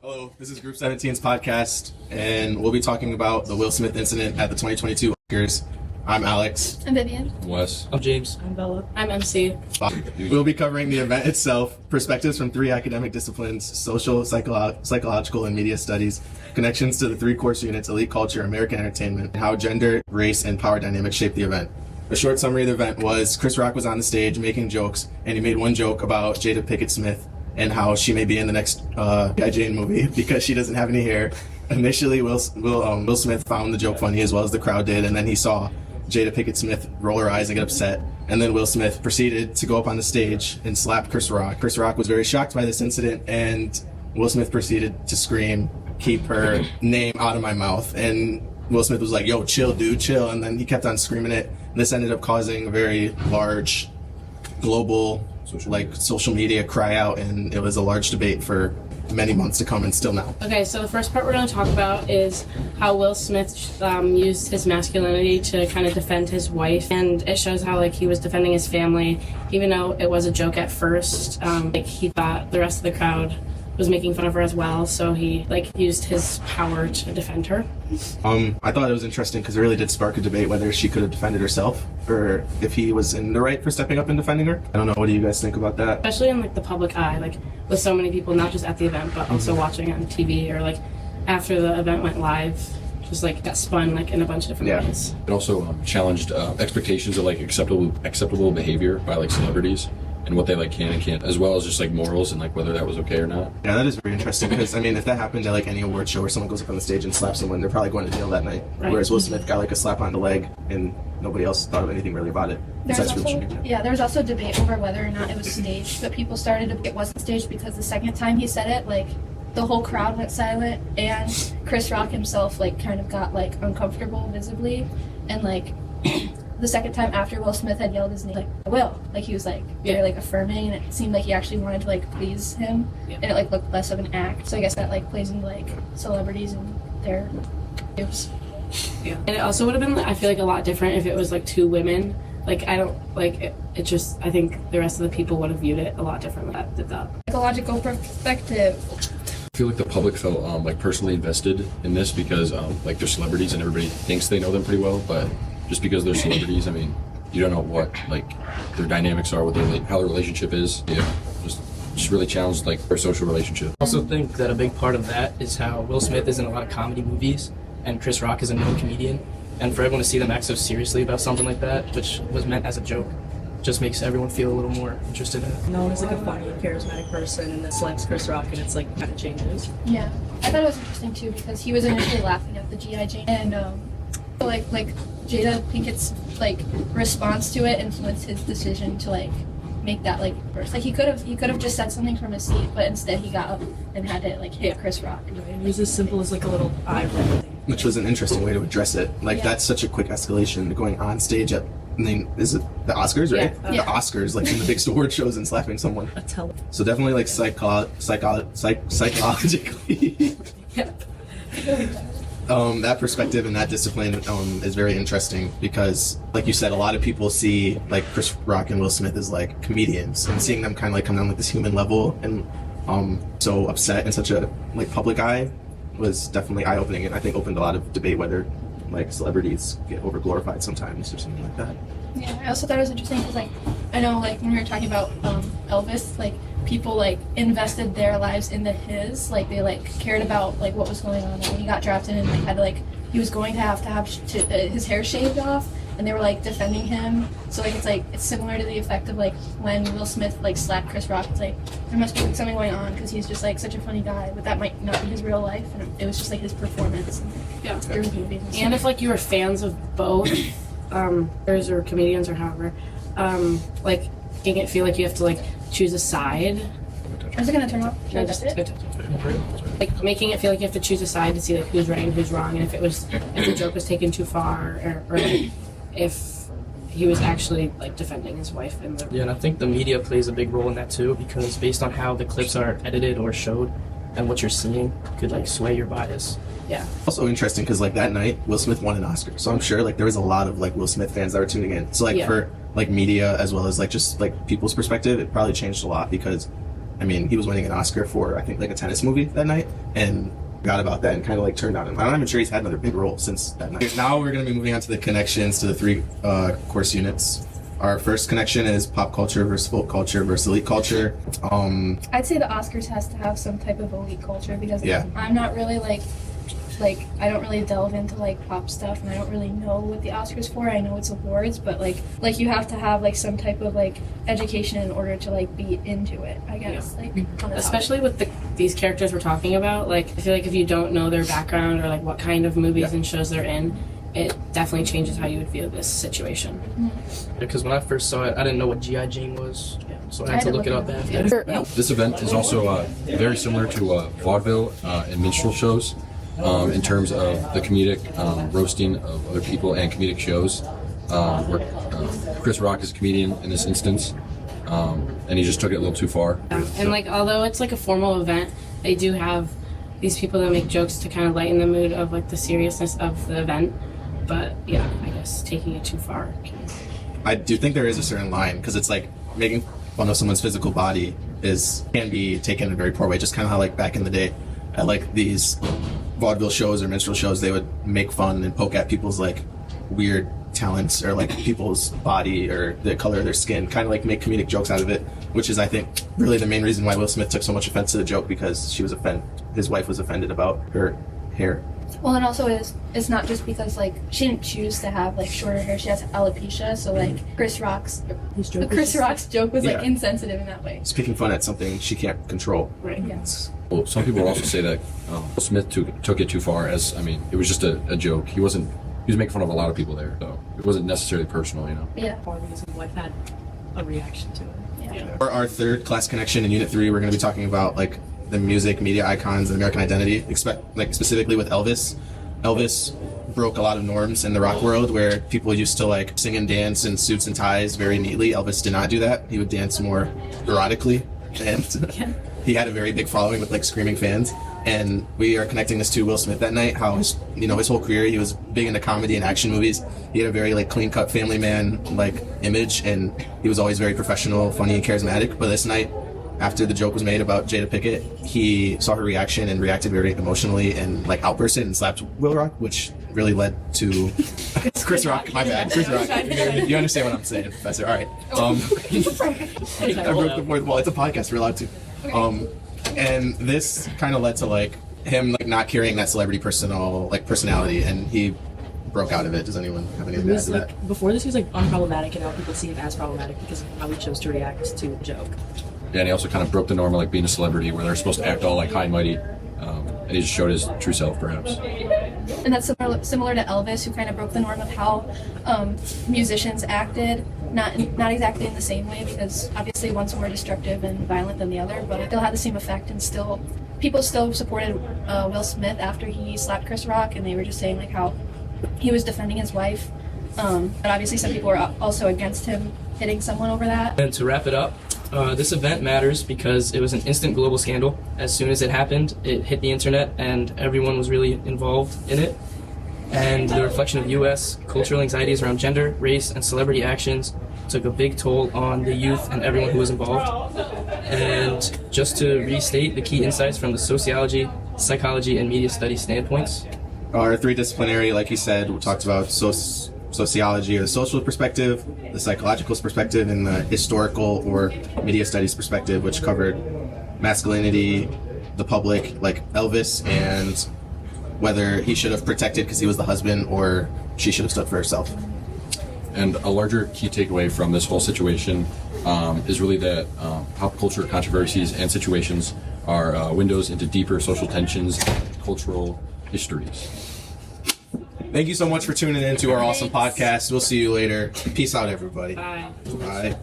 Hello, this is Group 17's podcast, and we'll be talking about the Will Smith incident at the 2022 Oscars. I'm Alex. I'm Vivian. I'm Wes. I'm James. I'm Bella. I'm MC. We'll be covering the event itself, perspectives from 3 academic disciplines: social, psychological, and media studies, connections to the 3 course units: elite culture, American entertainment, and how gender, race, and power dynamics shape the event. A short summary of the event was Chris Rock was on the stage making jokes, and he made one joke about Jada Pinkett Smith and how she may be in the next Guy Jane movie because she doesn't have any hair. Initially, Will Smith found the joke funny, as well as the crowd did, and then he saw Jada Pinkett Smith roll her eyes and get upset, and then Will Smith proceeded to go up on the stage and slap Chris Rock. Chris Rock was very shocked by this incident, and Will Smith proceeded to scream, "Keep her name out of my mouth," and Will Smith was like, "Yo, chill, dude, chill," and then he kept on screaming it. This ended up causing a very large global social media cry out, and it was a large debate for many months to come, and still now. Okay, so the first part we're going to talk about is how Will Smith used his masculinity to kind of defend his wife, and it shows how he was defending his family, even though it was a joke at first. He thought the rest of the crowd was making fun of her as well, so he used his power to defend her. I thought it was interesting because it really did spark a debate whether she could have defended herself or if he was in the right for stepping up and defending her. I don't know, what do you guys think about that? Especially in the public eye, with so many people, not just at the event, but also watching on TV, or after the event went live, just got spun in a bunch of different ways. It also challenged expectations of acceptable behavior by celebrities and what they can and can't, as well as just morals and whether that was okay or not. Yeah, that is very interesting because if that happened at any award show where someone goes up on the stage and slaps someone, they're probably going to jail that night. Right. Whereas Will Smith got a slap on the leg and nobody else thought of anything really about it. There was also debate over whether or not it was staged, but people started to it wasn't staged because the second time he said it, the whole crowd went silent, and Chris Rock himself kind of got uncomfortable visibly, and the second time after Will Smith had yelled his name, Will, he was very affirming, and it seemed like he actually wanted to please him, and it looked less of an act. So I guess that plays into celebrities and their views. Yeah, and it also would have been I feel a lot different if it was 2 women. I think the rest of the people would have viewed it a lot differently than that did that. Psychological perspective. I feel the public felt personally invested in this because they're celebrities and everybody thinks they know them pretty well, but just because they're celebrities, you don't know what their dynamics are, how their relationship is. Yeah, just really challenged their social relationship. I also think that a big part of that is how Will Smith is in a lot of comedy movies, and Chris Rock is a known comedian, and for everyone to see them act so seriously about something like that, which was meant as a joke, just makes everyone feel a little more interested in it. Known as a funny, charismatic person, and then slaps Chris Rock, and it's kind of changes. Yeah, I thought it was interesting too because he was initially laughing at the G.I. Jane, and Jada Pinkett's response to it influenced his decision to make that burst. He could have just said something from his seat, but instead he got up and had to hit Chris Rock. It was as simple as a little eye roll. Which was an interesting way to address it. That's such a quick escalation, going on stage at, is it the Oscars, right? Yeah. The Oscars, in the big award shows, and slapping someone. So definitely psychologically. That perspective and that discipline is very interesting because, like you said, a lot of people see Chris Rock and Will Smith as comedians, and seeing them kind of come down this human level and so upset in such a public eye was definitely eye-opening, and I think opened a lot of debate whether celebrities get over-glorified sometimes or something like that. Yeah, I also thought it was interesting because I know when we were talking about Elvis, people invested their lives into his, they cared about what was going on, when he got drafted and had he was going to have his hair shaved off, and they were defending him. So it's similar to the effect of when Will Smith slapped Chris Rock. It's there must be something going on because he's just such a funny guy, but that might not be his real life, and it was just his performance. Yeah. Through the movies. And if you were fans of both actors or comedians or however, making it feel you have to choose a side. Is it gonna turn off? No, just making it feel you have to choose a side to see who's right and who's wrong, and if the joke was taken too far, or if he was actually defending his wife Yeah, and I think the media plays a big role in that too, because based on how the clips are edited or showed and what you're seeing could sway your bias. Yeah. Also interesting because that night Will Smith won an Oscar, so I'm sure there was a lot of Will Smith fans that were tuning in. So for media as well as just people's perspective, it probably changed a lot because I mean, he was winning an Oscar for, I think, like a tennis movie that night, and forgot about that and kind of like turned on him. I'm not even sure he's had another big role since that night. Now we're going to be moving on to the connections to the three course units. Our first connection is pop culture versus folk culture versus elite culture. I'd say the Oscars has to have some type of elite culture because Yeah. I'm not really like I don't really delve into like pop stuff, and I don't really know what the Oscars for. I know it's awards, but like you have to have like some type of like education in order to like be into it, I guess. Like on the Especially with these characters we're talking about, like I feel like if you don't know their background or like what kind of movies and shows they're in, it definitely changes how you would view this situation. Because when I first saw it, I didn't know what G.I. Jane was, so I had to look it up after. This event is also very similar to vaudeville and minstrel shows in terms of the comedic roasting of other people and comedic shows. Where Chris Rock is a comedian in this instance, and he just took it a little too far. And like although it's like a formal event, they do have these people that make jokes to kind of lighten the mood of like the seriousness of the event. But yeah, I guess taking it too far I do think there is a certain line, because it's like making fun of someone's physical body can be taken in a very poor way. Just kind of how like back in the day at like these vaudeville shows or minstrel shows, they would make fun and poke at people's like weird talents or like people's body or the color of their skin, kind of like make comedic jokes out of it, which is I think really the main reason why Will Smith took so much offense to the joke, because his wife was offended about her hair. Well, and also it's not just because like she didn't choose to have like shorter hair; she has alopecia. So like Chris Rock's joke was like insensitive in that way. It's picking fun at something she can't control. Right. Yes. Well, some people will also say that Will Smith took it too far. As I mean, it was just a joke. He was making fun of a lot of people there, so it wasn't necessarily personal, you know. Yeah. Because his wife had a reaction to it. Yeah. For our third class connection in Unit 3, we're going to be talking about like the music, media icons, and American identity. Like specifically with Elvis. Elvis broke a lot of norms in the rock world where people used to like sing and dance in suits and ties very neatly. Elvis did not do that. He would dance more erotically, and he had a very big following with like screaming fans. And we are connecting this to Will Smith that night, how his whole career he was big into comedy and action movies. He had a very like clean-cut family man like image, and he was always very professional, funny, and charismatic. But this night, after the joke was made about Jada Pinkett, he saw her reaction and reacted very emotionally and like outbursted and slapped Will Rock, which really led to Chris Rock. My bad, Chris Rock. You understand what I'm saying, Professor? All right. I broke the fourth wall. It's a podcast. We're allowed to. And this kind of led to like him like not carrying that celebrity personality, and he broke out of it. Does anyone have anything to add to that? Before this, he was like unproblematic, and now people see him as problematic because of how he chose to react to a joke. Yeah, and he also kind of broke the norm of like being a celebrity where they're supposed to act all like high and mighty, and he just showed his true self, perhaps. And that's similar to Elvis, who kind of broke the norm of how musicians acted. Not exactly in the same way, because obviously one's more destructive and violent than the other, but it still had the same effect, and people still supported Will Smith after he slapped Chris Rock, and they were just saying like how he was defending his wife. But obviously some people were also against him hitting someone over that. And to wrap it up, this event matters because it was an instant global scandal. As soon as it happened, it hit the internet and everyone was really involved in it. And the reflection of U.S. cultural anxieties around gender, race, and celebrity actions took a big toll on the youth and everyone who was involved. And just to restate the key insights from the sociology, psychology, and media studies standpoints. Our three disciplinary, like you said, we talked about sociology or the social perspective, the psychological perspective, and the historical or media studies perspective, which covered masculinity, the public, like Elvis, and whether he should have protected because he was the husband or she should have stood for herself. And a larger key takeaway from this whole situation is really that pop culture controversies and situations are windows into deeper social tensions, cultural histories. Thank you so much for tuning in to our awesome podcast. We'll see you later. Peace out, everybody. Bye. Bye.